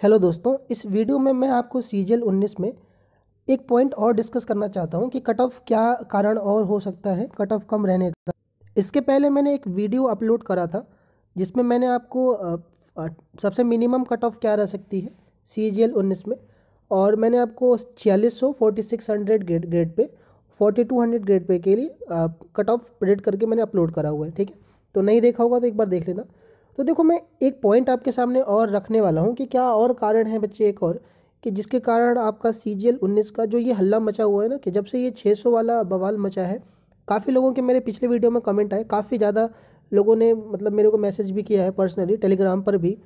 Hello दोस्तों, इस video में मैं आपको सीजीएल 19 में एक पॉइंट और डिस्कस करना चाहता हूं कि कट ऑफ क्या कारण और हो सकता है कट ऑफ कम रहने का। इसके पहले मैंने एक वीडियो अपलोड करा था जिसमें मैंने आपको सबसे मिनिमम कट ऑफ क्या रह सकती है सीजीएल 19 में, और मैंने आपको 4600 4600 ग्रेड पे 4200 ग्रेड पे के लिए कट ऑफ प्रेडिक्ट करके मैंने अपलोड करा हुआ है। ठीक है, तो नहीं देखा होगा तो एक बार देख लेना। तो देखो, मैं एक पॉइंट आपके सामने और रखने वाला हूँ कि क्या और कारण है बच्चे, एक और कि जिसके कारण आपका सीजीएल 19 का जो ये हल्ला मचा हुआ है ना, कि जब से ये 600 वाला बवाल मचा है, काफ़ी लोगों के मेरे पिछले वीडियो में कमेंट आए, काफ़ी ज़्यादा लोगों ने मतलब मेरे को मैसेज भी किया है पर्सनली टेलीग्राम पर भी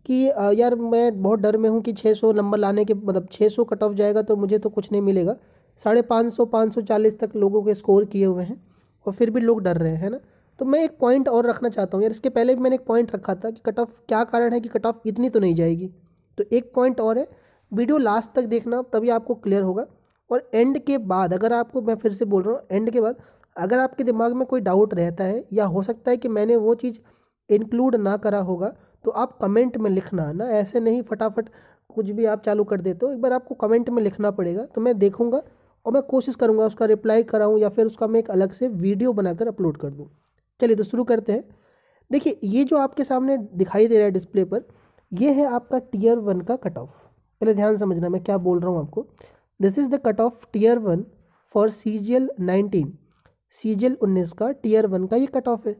कि यार मैं बहुत डर में हूँ कि 600 नंबर लाने के मतलब 600 कट ऑफ जाएगा तो मुझे तो कुछ नहीं मिलेगा। 550 540 तक लोगों के स्कोर किए हुए हैं और फिर भी लोग डर रहे हैं, है ना। तो मैं एक पॉइंट और रखना चाहता हूँ यार, इसके पहले भी मैंने एक पॉइंट रखा था कि कट ऑफ क्या कारण है कि कट ऑफ इतनी तो नहीं जाएगी। तो एक पॉइंट और है, वीडियो लास्ट तक देखना तभी आपको क्लियर होगा। और एंड के बाद अगर आपको, मैं फिर से बोल रहा हूँ, एंड के बाद अगर आपके दिमाग में कोई डाउट रहता है या हो सकता है कि मैंने वो चीज़ इंक्लूड ना करा होगा, तो आप कमेंट में लिखना ना, ऐसे नहीं फटाफट कुछ भी आप चालू कर देते हो। एक बार आपको कमेंट में लिखना पड़ेगा, तो मैं देखूंगा और मैं कोशिश करूंगा उसका रिप्लाई कराऊं या फिर उसका मैं एक अलग से वीडियो बनाकर अपलोड कर दूं। चलिए तो शुरू करते हैं। देखिए, ये जो आपके सामने दिखाई दे रहा है डिस्प्ले पर, ये है आपका टीयर 1 का कट ऑफ। पहले ध्यान समझना मैं क्या बोल रहा हूँ आपको। This is the cut off tier 1 for CGL 19। CGL 19 का टीयर 1 का ये कट ऑफ है।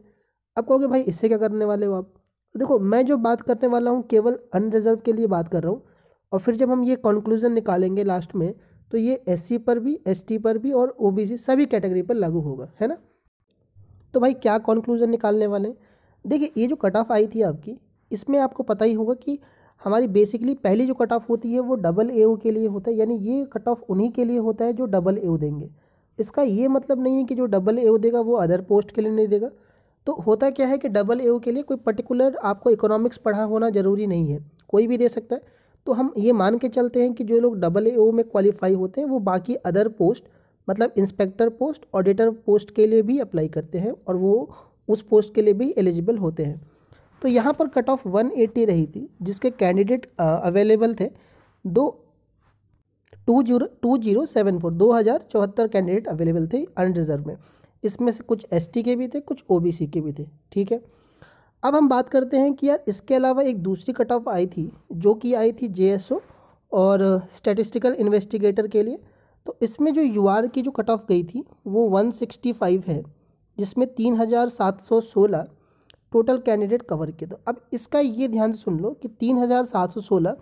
अब कहोगे भाई इससे क्या करने वाले हो आप। तो देखो, मैं जो बात करने वाला हूँ केवल अनरिजर्व के लिए बात कर रहा हूँ, और फिर जब हम ये कंक्लूजन निकालेंगे लास्ट में, तो ये एससी पर भी, एसटी पर भी और ओबीसी सभी कैटेगरी पर लागू होगा, है ना। तो भाई क्या कंक्लूजन निकालने वाले हैं। देखिए, ये जो कट ऑफ आई थी आपकी, इसमें आपको पता ही होगा कि हमारी बेसिकली पहली जो कट ऑफ होती है वो डबल एओ के लिए होता है, यानी ये कट ऑफ उन्हीं के लिए होता है जो डबल एओ देंगे। इसका ये मतलब नहीं है कि जो डबल एओ देगा वो अदर पोस्ट के लिए नहीं देगा। तो होता क्या है कि डबल एओ के लिए कोई पर्टिकुलर आपको इकोनॉमिक्स पढ़ा होना ज़रूरी नहीं है, कोई भी दे सकता है। तो हम ये मान के चलते हैं कि जो लोग डबल एओ में क्वालिफाई होते हैं वो बाकी अदर पोस्ट मतलब इंस्पेक्टर पोस्ट, ऑडिटर पोस्ट के लिए भी अप्लाई करते हैं और वो उस पोस्ट के लिए भी एलिजिबल होते हैं। तो यहाँ पर कट ऑफ 180 रही थी, जिसके कैंडिडेट अवेलेबल थे 2074 कैंडिडेट अवेलेबल थे अनरिजर्व में। इसमें से कुछ एसटी के भी थे, कुछ ओबीसी के भी थे। ठीक है, अब हम बात करते हैं कि यार इसके अलावा एक दूसरी कट ऑफ आई थी, जो कि आई थी जेएसओ और स्टैटिस्टिकल इन्वेस्टिगेटर के लिए। तो इसमें जो यूआर की जो कट ऑफ गई थी वो 165 है, जिसमें 3716 टोटल कैंडिडेट कवर किए। तो अब इसका ये ध्यान से सुन लो कि 3716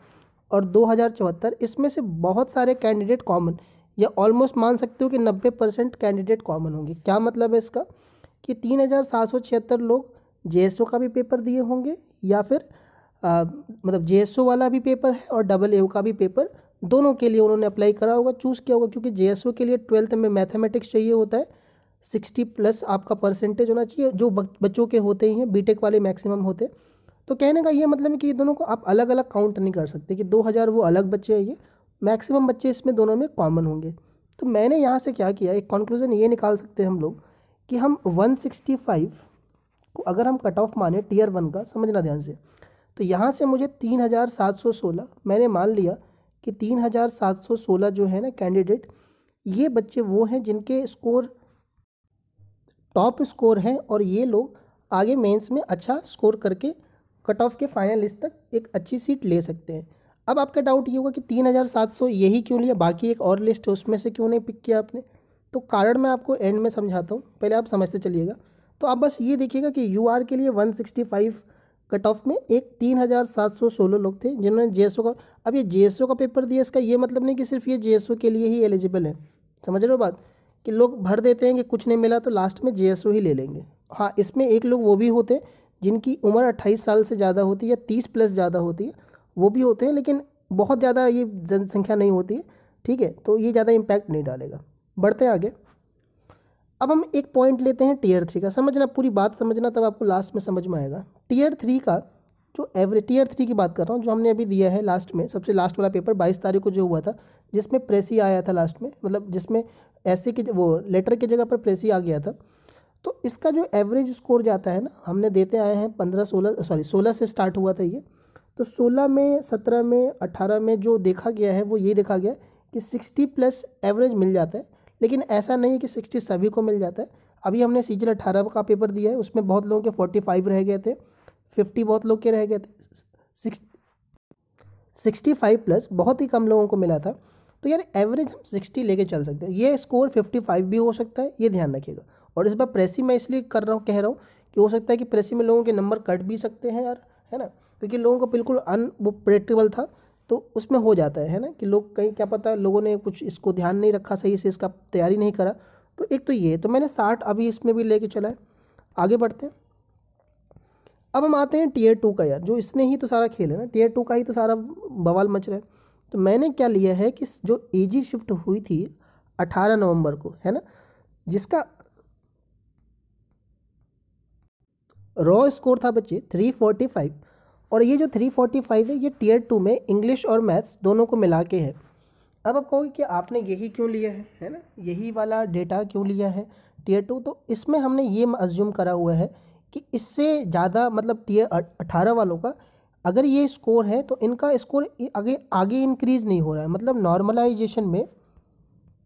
और 2074, इसमें से बहुत सारे कैंडिडेट कॉमन, या ऑलमोस्ट मान सकते हो कि 90% कैंडिडेट कॉमन होंगे। क्या मतलब है इसका कि 3776 लोग जेएसओ का भी पेपर दिए होंगे, या फिर मतलब जेएसओ वाला भी पेपर है और डबल एओ का भी पेपर, दोनों के लिए उन्होंने अप्लाई करा होगा, चूज़ किया होगा। क्योंकि जेएसओ के लिए 12th में मैथमेटिक्स चाहिए होता है, 60+ आपका परसेंटेज होना चाहिए, जो बच्चों के होते ही हैं, बीटेक वाले मैक्सिमम होते हैं। तो कहने का ये मतलब है कि ये दोनों को आप अलग अलग काउंट नहीं कर सकते कि 2000 वो अलग बच्चे हैं, ये मैक्सिमम बच्चे इसमें दोनों में कॉमन होंगे। तो मैंने यहाँ से क्या किया, एक कंक्लूजन ये निकाल सकते हैं हम लोग कि हम 165 को अगर हम कट ऑफ माने टीयर 1 का, समझना ध्यान से, तो यहाँ से मुझे 3716 मैंने मान लिया कि 3716 जो है ना कैंडिडेट, ये बच्चे वो हैं जिनके स्कोर टॉप स्कोर हैं और ये लोग आगे मेंस में अच्छा स्कोर करके कट ऑफ के फाइनल लिस्ट तक एक अच्छी सीट ले सकते हैं। अब आपका डाउट ये होगा कि 3700 यही क्यों लिया, बाकी एक और लिस्ट है उसमें से क्यों नहीं पिक किया आपने। तो कारण मैं आपको एंड में समझाता हूँ, पहले आप समझते चलिएगा। तो आप बस ये देखिएगा कि यूआर के लिए 165 कट ऑफ में एक 3716 लोग थे जिन्होंने जेएसओ का, अब ये जेएसओ का पेपर दिया, इसका ये मतलब नहीं कि सिर्फ ये जेएसओ के लिए ही एलिजिबल है। समझ रहे हो बात, कि लोग भर देते हैं कि कुछ नहीं मिला तो लास्ट में जेएसओ ही ले लेंगे। हाँ, इसमें एक लोग वो भी होते हैं जिनकी उम्र 28 साल से ज़्यादा होती है या 30+ ज़्यादा होती है, वो भी होते हैं, लेकिन बहुत ज़्यादा ये जनसंख्या नहीं होती है। ठीक है, तो ये ज़्यादा इम्पैक्ट नहीं डालेगा। बढ़ते हैं आगे। अब हम एक पॉइंट लेते हैं टीयर 3 का, समझना पूरी बात समझना, तब आपको लास्ट में समझ में आएगा। टीयर 3 का जो एवरेज, टीयर 3 की बात कर रहा हूँ, जो हमने अभी दिया है लास्ट में, सबसे लास्ट वाला पेपर 22 तारीख को जो हुआ था, जिसमें प्रेसी आया था लास्ट में, मतलब जिसमें ऐसे की वो लेटर की जगह पर प्रेसी आ गया था। तो इसका जो एवरेज स्कोर जाता है ना, हमने देते आए हैं 16 से स्टार्ट हुआ था ये, तो 16 में, 17 में, 18 में जो देखा गया है वो ये देखा गया है कि 60 प्लस एवरेज मिल जाता है, लेकिन ऐसा नहीं है कि 60 सभी को मिल जाता है। अभी हमने सीजीएल 18 का पेपर दिया है, उसमें बहुत लोगों के 45 रह गए थे, 50 बहुत लोग के रह गए थे, 65 प्लस बहुत ही कम लोगों को मिला था। तो यार एवरेज हम 60 लेके चल सकते हैं, ये स्कोर 55 भी हो सकता है, ये ध्यान रखिएगा। और इस बार प्रेसी मैं इसलिए कह रहा हूँ कि हो सकता है कि प्रेसी में लोगों के नंबर कट भी सकते हैं यार, है ना, क्योंकि लोगों को बिल्कुल वो प्रेडिक्टेबल था, तो उसमें हो जाता है ना, कि लोग कहीं क्या पता लोगों ने कुछ इसको ध्यान नहीं रखा सही से, इसका तैयारी नहीं करा। तो एक तो ये, तो मैंने 60 अभी इसमें भी लेके चला है। आगे बढ़ते हैं। अब हम आते हैं टीयर 2 का यार, जो इसने ही तो सारा खेल है ना, टीयर 2 का ही तो सारा बवाल मच रहा है। तो मैंने क्या लिया है कि जो एजी शिफ्ट हुई थी 18 नवंबर को, है ना, जिसका रॉ स्कोर था बच्चे 345, और ये जो 345 है ये टीयर 2 में इंग्लिश और मैथ्स दोनों को मिला के है। अब आप कहोगे कि आपने यही क्यों लिया है ना, यही वाला डेटा क्यों लिया है टीयर 2? तो इसमें हमने ये अज्यूम करा हुआ है कि इससे ज़्यादा मतलब टीयर 18 वालों का अगर ये स्कोर है तो इनका स्कोर आगे आगे इंक्रीज़ नहीं हो रहा है, मतलब नॉर्मलाइजेशन में,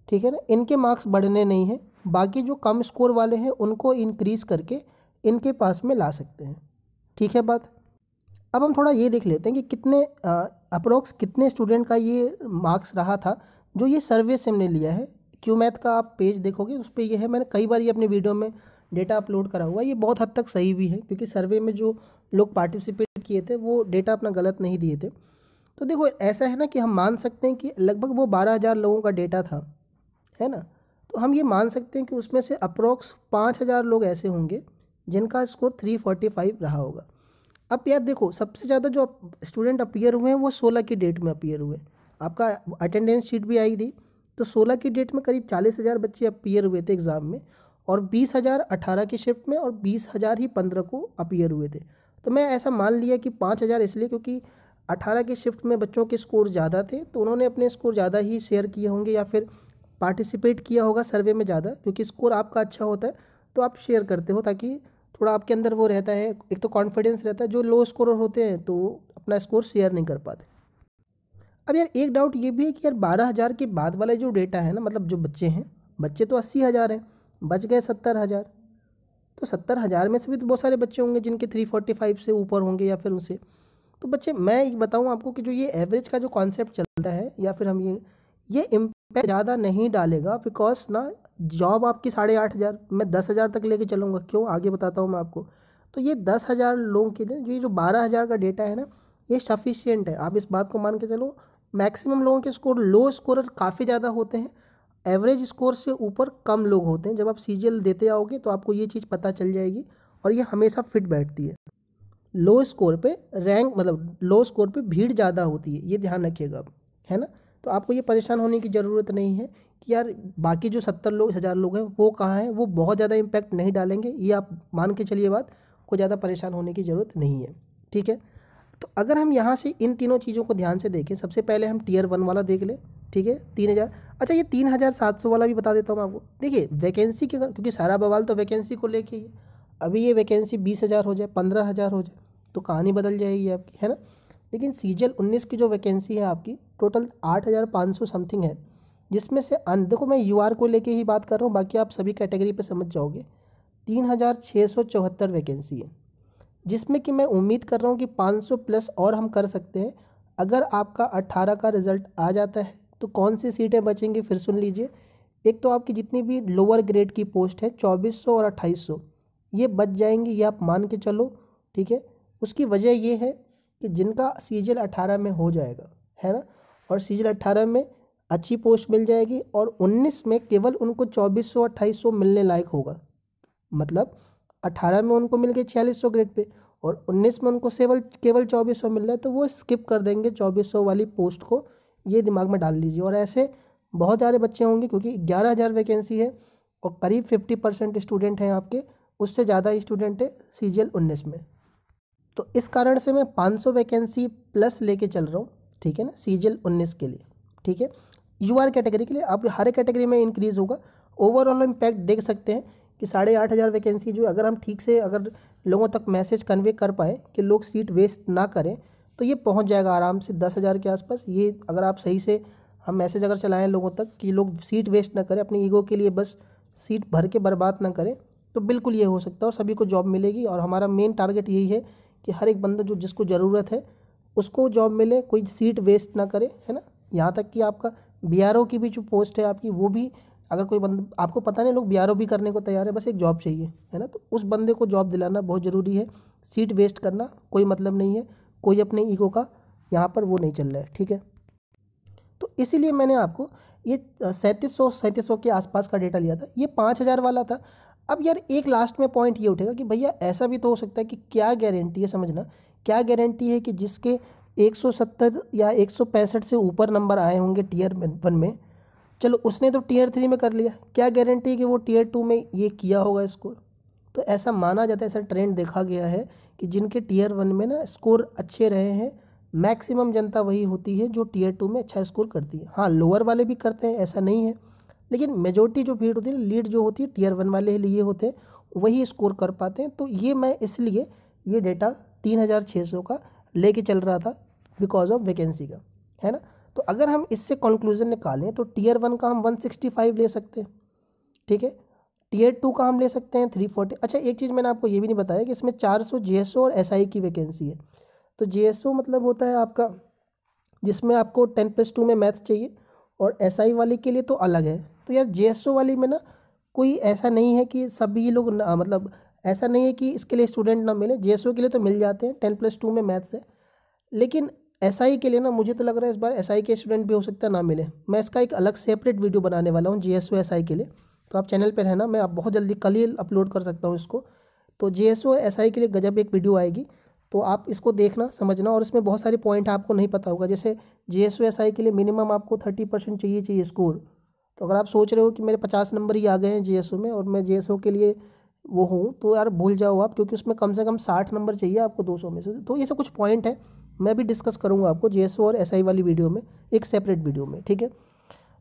ठीक है ना, इनके मार्क्स बढ़ने नहीं हैं, बाकी जो कम स्कोर वाले हैं उनको इंक्रीज़ करके इनके पास में ला सकते हैं। ठीक है बात। अब हम थोड़ा ये देख लेते हैं कि कितने अप्रोक्स कितने स्टूडेंट का ये मार्क्स रहा था जो ये सर्वे से हमने लिया है। क्यू मैथ का आप पेज देखोगे उस पर ये है, मैंने कई बार ये अपने वीडियो में डेटा अपलोड करा हुआ है, ये बहुत हद तक सही भी है, क्योंकि सर्वे में जो लोग पार्टिसिपेट किए थे वो डेटा अपना गलत नहीं दिए थे। तो देखो ऐसा है ना कि हम मान सकते हैं कि लगभग वो 12,000 लोगों का डेटा था, है ना, तो हम ये मान सकते हैं कि उसमें से अप्रोक्स 5,000 लोग ऐसे होंगे जिनका स्कोर 345 रहा होगा। अब यार देखो, सबसे ज़्यादा जो स्टूडेंट अपीयर हुए हैं वो 16 की डेट में अपीयर हुए। आपका अटेंडेंस शीट भी आई थी, तो 16 की डेट में करीब 40,000 बच्चे अपीयर हुए थे एग्ज़ाम में, और 20,000 18 की शिफ्ट में, और 20,000 ही 15 को अपीयर हुए थे। तो मैं ऐसा मान लिया कि 5,000 इसलिए क्योंकि 18 की शिफ्ट में बच्चों के स्कोर ज़्यादा थे, तो उन्होंने अपने स्कोर ज़्यादा ही शेयर किए होंगे या फिर पार्टिसिपेट किया होगा सर्वे में ज़्यादा, क्योंकि स्कोर आपका अच्छा होता है तो आप शेयर करते हो, ताकि थोड़ा आपके अंदर वो रहता है, एक तो कॉन्फिडेंस रहता है। जो लो स्कोरर होते हैं तो अपना स्कोर शेयर नहीं कर पाते। अब यार एक डाउट ये भी है कि यार 12,000 के बाद वाला जो डेटा है ना, मतलब जो बच्चे हैं, बच्चे तो 80,000 हैं, बच गए 70,000, तो 70,000 में से भी तो बहुत सारे बच्चे होंगे जिनके 345 से ऊपर होंगे या फिर उनसे। तो बच्चे मैं बताऊं आपको कि जो ये एवरेज का जो कॉन्सेप्ट चलता है, या फिर हम ये इम्पैक्ट ज़्यादा नहीं डालेगा, बिकॉज ना जॉब आपकी 8,500, मैं 10,000 तक लेके चलूँगा। क्यों, आगे बताता हूँ मैं आपको। तो ये 10,000 लोगों के लिए जो 12,000 का डेटा है ना, ये सफिशियंट है। आप इस बात को मान के चलो, मैक्सिमम लोगों के स्कोर, लो स्कोरर काफ़ी ज़्यादा होते हैं, एवरेज स्कोर से ऊपर कम लोग होते हैं। जब आप सीजीएल देते आओगे तो आपको ये चीज़ पता चल जाएगी, और ये हमेशा फिट बैठती है। लो स्कोर पे रैंक, मतलब लो स्कोर पे भीड़ ज़्यादा होती है, ये ध्यान रखिएगा आप, है ना। तो आपको ये परेशान होने की ज़रूरत नहीं है कि यार बाकी जो 70,000 लोग हैं वो कहाँ हैं, वो बहुत ज़्यादा इम्पैक्ट नहीं डालेंगे, ये आप मान के चलिए बात को, ज़्यादा परेशान होने की ज़रूरत नहीं है। ठीक है, तो अगर हम यहाँ से इन तीनों चीज़ों को ध्यान से देखें, सबसे पहले हम टीयर 1 वाला देख लें। ठीक है, 3,000। अच्छा, ये 3,700 वाला भी बता देता हूँ आपको। देखिए वैकेंसी के, क्योंकि सारा बवाल तो वैकेंसी को लेके ही है। अभी ये वैकेंसी 20,000 हो जाए, 15,000 हो जाए, तो कहानी बदल जाएगी आपकी, है ना। लेकिन सीजीएल 19 की जो वैकेंसी है आपकी टोटल 8,500 समथिंग है, जिसमें से देखो मैं यूआर को लेके ही बात कर रहा हूँ, बाकी आप सभी कैटेगरी पे समझ जाओगे। 3,674 वैकेंसी है, जिसमें कि मैं उम्मीद कर रहा हूँ कि 500 प्लस और हम कर सकते हैं। अगर आपका 18 का रिज़ल्ट आ जाता है तो कौन सी सीटें बचेंगी फिर सुन लीजिए। एक तो आपकी जितनी भी लोअर ग्रेड की पोस्ट है 2,400 और 2,800, ये बच जाएंगी, ये आप मान के चलो। ठीक है, उसकी वजह ये है कि जिनका सीजीएल 18 में हो जाएगा, है ना, और सीजीएल 18 में अच्छी पोस्ट मिल जाएगी, और 19 में केवल उनको 2,400 2,800 मिलने लायक होगा। मतलब 18 में उनको मिल गए 4,600 ग्रेड पे, और 19 में उनको केवल 2,400 मिल रहा है, तो वो स्किप कर देंगे 2,400 वाली पोस्ट को। ये दिमाग में डाल लीजिए। और ऐसे बहुत सारे बच्चे होंगे, क्योंकि 11,000 वैकेंसी है और करीब 50% स्टूडेंट हैं आपके, उससे ज़्यादा स्टूडेंट है सीजीएल 19 में। तो इस कारण से मैं 500 वैकेंसी प्लस लेके चल रहा हूँ। ठीक है ना, सीजीएल 19 के लिए। ठीक है, यूआर कैटेगरी के लिए अब हर कैटेगरी में इंक्रीज़ होगा। ओवरऑल इम्पैक्ट देख सकते हैं कि 8,500 वैकेंसी जो, अगर हम ठीक से अगर लोगों तक मैसेज कन्वे कर पाए कि लोग सीट वेस्ट ना करें, तो ये पहुंच जाएगा आराम से 10,000 के आसपास। ये अगर आप सही से हम मैसेज अगर चलाएं लोगों तक कि लोग सीट वेस्ट ना करें, अपनी ईगो के लिए बस सीट भर के बर्बाद ना करें, तो बिल्कुल ये हो सकता है और सभी को जॉब मिलेगी। और हमारा मेन टारगेट यही है कि हर एक बंदा जो जिसको ज़रूरत है उसको जॉब मिले, कोई सीट वेस्ट ना करे, है ना। यहाँ तक कि आपका बीआरओ की भी जो पोस्ट है आपकी, वो भी अगर कोई बंदा, आपको पता नहीं लोग बीआरओ भी करने को तैयार है, बस एक जॉब चाहिए, है ना। तो उस बंदे को जॉब दिलाना बहुत ज़रूरी है। सीट वेस्ट करना कोई मतलब नहीं है, कोई अपने ईगो का यहाँ पर वो नहीं चल रहा है, ठीक है। तो इसीलिए मैंने आपको ये 3700 के आसपास का डेटा लिया था, ये 5000 वाला था। अब यार एक लास्ट में पॉइंट ये उठेगा कि भैया ऐसा भी तो हो सकता है कि क्या गारंटी है, समझना, क्या गारंटी है कि जिसके 170 या 165 से ऊपर नंबर आए होंगे टीयर 1 में, चलो उसने तो टीयर 3 में कर लिया, क्या गारंटी है कि वो टीयर 2 में ये किया होगा स्कोर। तो ऐसा माना जाता है, ऐसा ट्रेंड देखा गया है कि जिनके टीयर 1 में ना स्कोर अच्छे रहे हैं, मैक्सिमम जनता वही होती है जो टीयर 2 में अच्छा स्कोर करती है। हाँ, लोअर वाले भी करते हैं, ऐसा नहीं है, लेकिन मेजोरिटी जो भीड़ होती है, लीड जो होती है टीयर 1 वाले लिए होते हैं, वही स्कोर कर पाते हैं। तो ये मैं इसलिए ये डेटा 3600 का लेके चल रहा था बिकॉज ऑफ वैकेंसी का, है ना। तो अगर हम इससे कंक्लूजन निकालें तो टीयर 1 का हम 165 ले सकते हैं, ठीक है। टीयर 2 का हम ले सकते हैं 340। अच्छा, एक चीज़ मैंने आपको ये भी नहीं बताया कि इसमें 400 जेएसओ और एसआई की वैकेंसी है। तो जेएसओ मतलब होता है आपका जिसमें आपको 10+2 में मैथ चाहिए, और एसआई वाले के लिए तो अलग है। तो यार जेएसओ वाली में ना कोई ऐसा नहीं है कि सभी लोग मतलब ऐसा नहीं है कि इसके लिए स्टूडेंट ना मिले, जेएसओ के लिए तो मिल जाते हैं, 10+2 में मैथ्स है। लेकिन एसआई के लिए ना मुझे तो लग रहा है इस बार एसआई के स्टूडेंट भी हो सकता है ना मिले। मैं इसका एक अलग सेपरेट वीडियो बनाने वाला हूँ जेएसओ एसआई के लिए, तो आप चैनल पर रहना, मैं आप बहुत जल्दी कल ही अपलोड कर सकता हूँ इसको। तो जेएसओ एसआई के लिए गजब एक वीडियो आएगी, तो आप इसको देखना समझना। और इसमें बहुत सारे पॉइंट आपको नहीं पता होगा, जैसे जेएसओ एसआई के लिए मिनिमम आपको 30% चाहिए स्कोर। तो अगर आप सोच रहे हो कि मेरे 50 नंबर ही आ गए हैं जेएसओ में और मैं जेएसओ के लिए वो हूँ, तो यार भूल जाओ आप, क्योंकि उसमें कम से कम 60 नंबर चाहिए आपको 200 में से। तो ये सब कुछ पॉइंट है, मैं भी डिस्कस करूँगा आपको जेएसओ और एसआई वाली वीडियो में, एक सेपरेट वीडियो में, ठीक है।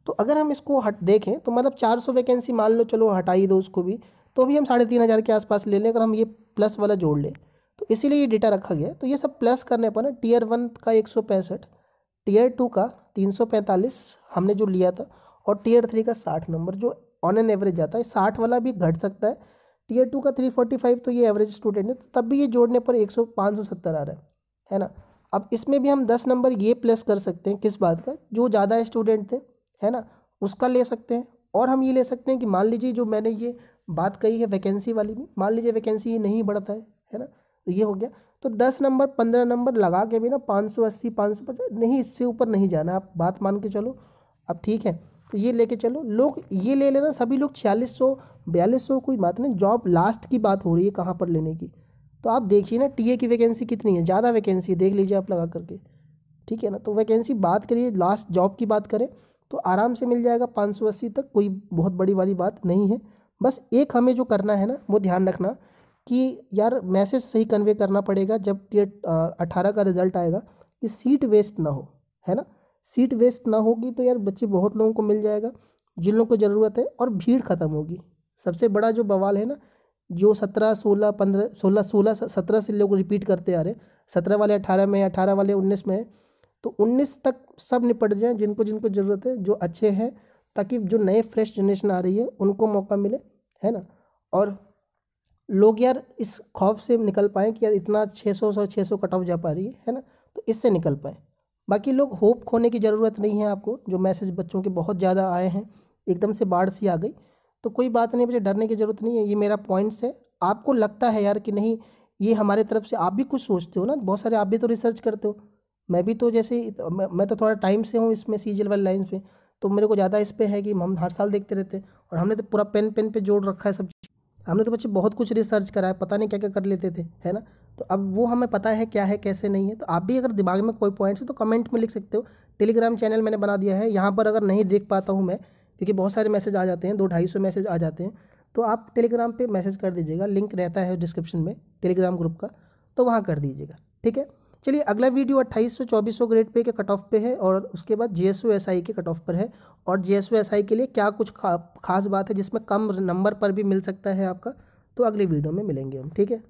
तो अगर हम इसको हट देखें तो मतलब 400 वैकेंसी मान लो, चलो हटा ही दो उसको भी, तो भी हम 3500 के आसपास ले लें अगर हम ये प्लस वाला जोड़ लें। तो इसीलिए ये डेटा रखा गया। तो ये सब प्लस करने पर ना टीयर 1 का 165, टीयर 2 का 345 हमने जो लिया था, और टीयर 3 का 60 नंबर जो ऑन एन एवरेज जाता है। 60 वाला भी घट सकता है, टीयर 2 का 345, तो ये एवरेज स्टूडेंट है, तब भी ये जोड़ने पर 570 आ रहा है ना। अब इसमें भी हम 10 नंबर ये प्लस कर सकते हैं, किस बात का, जो ज़्यादा स्टूडेंट थे, है ना, उसका ले सकते हैं। और हम ये ले सकते हैं कि मान लीजिए जो मैंने ये बात कही है वैकेंसी वाली में, मान लीजिए वैकेंसी ये नहीं बढ़ता है ना, तो ये हो गया। तो 10 नंबर 15 नंबर लगा के भी ना 580 550 नहीं, इससे ऊपर नहीं जाना, आप बात मान के चलो। अब ठीक है, तो ये लेके चलो, लोग ये ले लेना सभी लोग 4600 4200, कोई बात नहीं, जॉब लास्ट की बात हो रही है कहाँ पर लेने की। तो आप देखिए ना टीए की वैकेंसी कितनी है, ज़्यादा वैकेंसी देख लीजिए आप लगा करके, ठीक है ना। तो वैकेंसी बात करिए, लास्ट जॉब की बात करें तो आराम से मिल जाएगा 580 तक, कोई बहुत बड़ी वाली बात नहीं है। बस एक हमें जो करना है ना, वो ध्यान रखना कि यार मैसेज सही कन्वे करना पड़ेगा जब टीयर 18 का रिजल्ट आएगा, कि सीट वेस्ट ना हो, है ना। सीट वेस्ट ना होगी तो यार बच्चे बहुत लोगों को मिल जाएगा जिन लोगों को ज़रूरत है, और भीड़ ख़त्म होगी। सबसे बड़ा जो बवाल है ना, जो 17 16 15 16 17 से लोग रिपीट करते आ रहे, 17 वाले 18 में, 18 वाले 19 में, तो 19 तक सब निपट जाएं जिनको जिनको ज़रूरत है, जो अच्छे हैं, ताकि जो नए फ्रेश जनरेशन आ रही है उनको मौका मिले, है ना। और लोग यार इस खौफ से निकल पाएँ कि यार इतना 600 कट ऑफ जा पा रही है ना, तो इससे निकल पाएँ। बाकी लोग होप खोने की ज़रूरत नहीं है आपको, जो मैसेज बच्चों के बहुत ज़्यादा आए हैं, एकदम से बाढ़ सी आ गई, तो कोई बात नहीं, मुझे डरने की ज़रूरत नहीं है। ये मेरा पॉइंट्स है, आपको लगता है यार कि नहीं ये हमारे तरफ से, आप भी कुछ सोचते हो ना, बहुत सारे आप भी तो रिसर्च करते हो, मैं भी तो जैसे मैं तो थोड़ा टाइम से हूँ इसमें सीजीएल वाली लाइन पे, तो मेरे को ज़्यादा इस पे है कि हम हर साल देखते रहते हैं, और हमने तो पूरा पेन पेन पे जोड़ रखा है सब चीज़। हमने तो बच्चे बहुत कुछ रिसर्च करा है, पता नहीं क्या क्या कर लेते थे, है ना। तो अब वो हमें पता है क्या है कैसे नहीं है। तो आप भी अगर दिमाग में कोई पॉइंट्स है तो कमेंट में लिख सकते हो। टेलीग्राम चैनल मैंने बना दिया है, यहाँ पर अगर नहीं देख पाता हूँ मैं, क्योंकि बहुत सारे मैसेज आ जाते हैं, 200-250 मैसेज आ जाते हैं, तो आप टेलीग्राम पे मैसेज कर दीजिएगा, लिंक रहता है डिस्क्रिप्शन में टेलीग्राम ग्रुप का, तो वहाँ कर दीजिएगा, ठीक है। चलिए अगला वीडियो 2800-2400 ग्रेड पे के कट ऑफ पे है, और उसके बाद जेएसओ एसआई के कट ऑफ पर है, और जेएसओ एसआई के लिए क्या कुछ खास बात है जिसमें कम नंबर पर भी मिल सकता है आपका, तो अगले वीडियो में मिलेंगे हम, ठीक है।